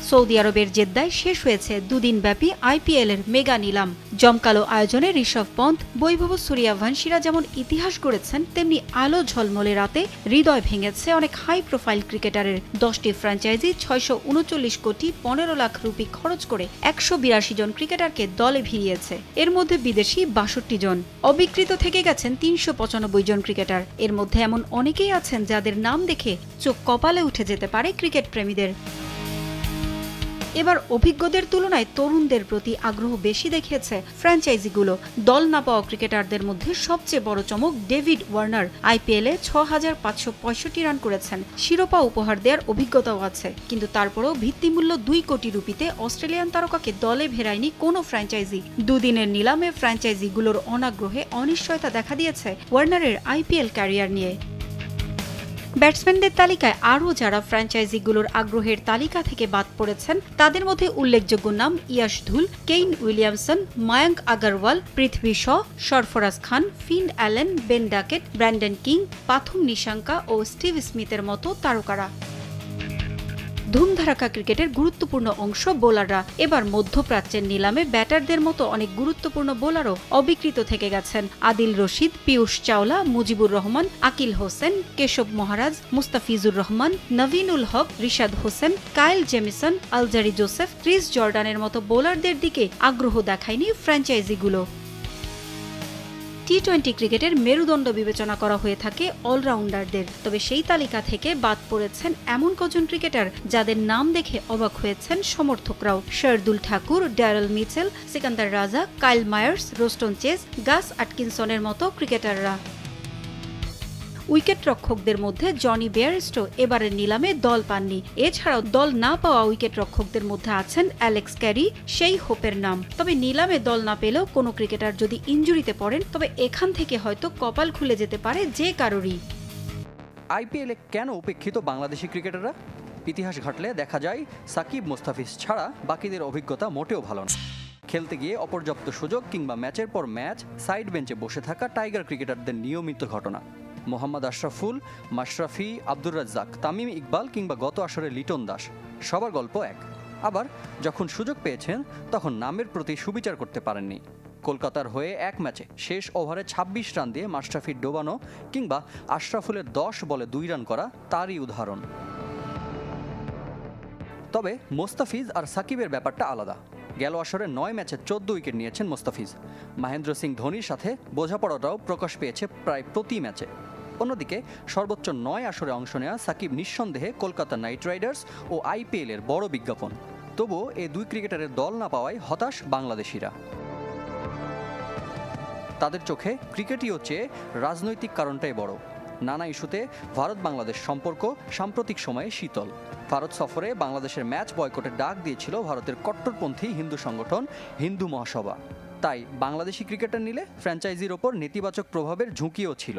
Saudi আরবের জেদ্দায় শেষ হয়েছে দুদিনব্যাপী আইপিএলের মেগা নিলাম। জমকালো আয়োজনে ঋষভ পন্থ, বৈভব সূর্যবংশীরা যেমন ইতিহাস গড়েছেন, তেমনি আলো ঝলমলে রাতে হৃদয় ভেঙেছে অনেক হাই প্রোফাইল ক্রিকেটারের। 10টি ফ্র্যাঞ্চাইজি 639 কোটি 15 লাখ রুপি খরচ করে 182 জন ক্রিকেটারকে দলে ভিড়িয়েছে। এর মধ্যে বিদেশি 62 জন। অবিকৃত থেকে গেছেন 395 জন ক্রিকেটার। এর মধ্যে এমন অনেকেই আছেন যাদের নাম দেখে চোখ কপালে উঠে যেতে পারে ক্রিকেট প্রেমীদের। এবার অভিজ্ঞদের তুলনায় তরুণদের প্রতি আগ্রহ বেশি দেখিয়েছে ফ্র্যাঞ্চাইজিগুলো। দল না পাওয়া ক্রিকেটারদের মধ্যে সবচেয়ে বড় চমক ডেভিড ওয়ার্নার। আইপিএলে 6565 রান করেছেন। শিরোপা উপহার দেওয়ার অভিজ্ঞতাও আছে, কিন্তু তারপরেও ভিত্তিমূল্য 2 কোটি রুপিতে অস্ট্রেলিয়ান তারকাকে দলে ভেড়ায়নি কোনো ফ্র্যাঞ্চাইজি। দুদিনের নিলামে ফ্র্যাঞ্চাইজিগুলোর অনাগ্রহে অনিশ্চয়তা দেখা দিয়েছে ওয়ার্নারের আইপিএল ক্যারিয়ার নিয়ে। ব্যাটসম্যানদের তালিকায় আরও যারা ফ্র্যাঞ্চাইজিগুলোর আগ্রহের তালিকা থেকে বাদ পড়েছেন, তাদের মধ্যে উল্লেখযোগ্য নাম Yash Dhull, Kane Williamson, Mayank Agarwal, Prithvi Shaw, Sarfaraz Khan, Finn Allen, Ben Duckett, Brandon King, Pathum Nissanka ও স্টিভ স্মিথের মতো তারকারা। ধুমধারাক্কা ক্রিকেটের গুরুত্বপূর্ণ অংশ বোলাররা। এবার মধ্যপ্রাচ্যের নিলামে ব্যাটারদের মতো অনেক গুরুত্বপূর্ণ বোলারও অবিকৃত থেকে গেছেন। Adil Rashid, Piyush Chawla, Mujibur Rahman, Akeal Hosein, Keshav Maharaj, Mustafizur Rahman, Naveen ul Haq, Rishad Hossain, Kyle Jamieson, Alzarri Joseph, Chris জর্ডানের মতো বোলারদের দিকে আগ্রহ দেখায়নি ফ্র্যাঞ্চাইজিগুলো। টি-20 ক্রিকেটের মেরুদণ্ড বিবেচনা করা হয়ে থাকে অলরাউন্ডারদের, তবে সেই তালিকা থেকে বাদ পড়েছেন এমন কজন ক্রিকেটার যাদের নাম দেখে অবাক হয়েছেন সমর্থকরাও। শার্দুল ঠাকুর, ড্যারেল মিচেল, সিকান্দার রাজা, কাইল মায়ার্স, রোস্টন চেজ, গাস আটকিনসনের মতো ক্রিকেটাররা। উইকেট রক্ষকদের মধ্যে জনি বেয়ারস্টো এবারের নিলামে দল পাননি। এছাড়াও দল না পাওয়া উইকেট রক্ষকদের মধ্যে আছেন অ্যালেক্স ক্যারি, সেই হোপের নাম। তবে নিলামে দল না পেলেও কোনো ক্রিকেটার যদি ইনজুরিতে পড়েন, তবে এখান থেকে হয়তো কপাল খুলে যেতে পারে যে কারোরই। আইপিএলে কেন উপেক্ষিত বাংলাদেশি ক্রিকেটাররা? ইতিহাস ঘাটলে দেখা যায় সাকিব, মুস্তাফিজ ছাড়া বাকিদের অভিজ্ঞতা মোটেও ভালো না। খেলতে গিয়ে অপর্যাপ্ত সুযোগ কিংবা ম্যাচের পর ম্যাচ সাইড বেঞ্চে বসে থাকা টাইগার ক্রিকেটারদের নিয়মিত ঘটনা। মোহাম্মদ আশরাফুল, মাশরাফি, আব্দুর রাজ্জাক, তামিম ইকবাল কিংবা গত আসরে লিটন দাস, সবার গল্প এক। আবার যখন সুযোগ পেয়েছেন তখন নামের প্রতি সুবিচার করতে পারেননি। কলকাতার হয়ে এক ম্যাচে শেষ ওভারে 26 রান দিয়ে মাশরাফির ডোবানো কিংবা আশরাফুলের 10 বলে 2 রান করা তারই উদাহরণ। তবে মোস্তাফিজ আর সাকিবের ব্যাপারটা আলাদা। গেল আসরে 9 ম্যাচে 14 উইকেট নিয়েছেন মোস্তাফিজ। মহেন্দ্র সিং ধোনির সাথে বোঝাপড়াটাও প্রকাশ পেয়েছে প্রায় প্রতি ম্যাচে। অন্যদিকে সর্বোচ্চ 9 আসরে অংশ নেওয়া সাকিব নিঃসন্দেহে কলকাতা নাইট রাইডার্স ও আইপিএলের বড় বিজ্ঞাপন। তবুও এই দুই ক্রিকেটারের দল না পাওয়ায় হতাশ বাংলাদেশিরা। তাদের চোখে ক্রিকেটীয় চেয়ে রাজনৈতিক কারণটাই বড়। নানা ইস্যুতে ভারত বাংলাদেশ সম্পর্ক সাম্প্রতিক সময়ে শীতল। ভারত সফরে বাংলাদেশের ম্যাচ বয়কটের ডাক দিয়েছিল ভারতের কট্টরপন্থী হিন্দু সংগঠন হিন্দু মহাসভা। তাই বাংলাদেশি ক্রিকেটার নিলে ফ্র্যাঞ্চাইজির ওপর নেতিবাচক প্রভাবের ঝুঁকিও ছিল।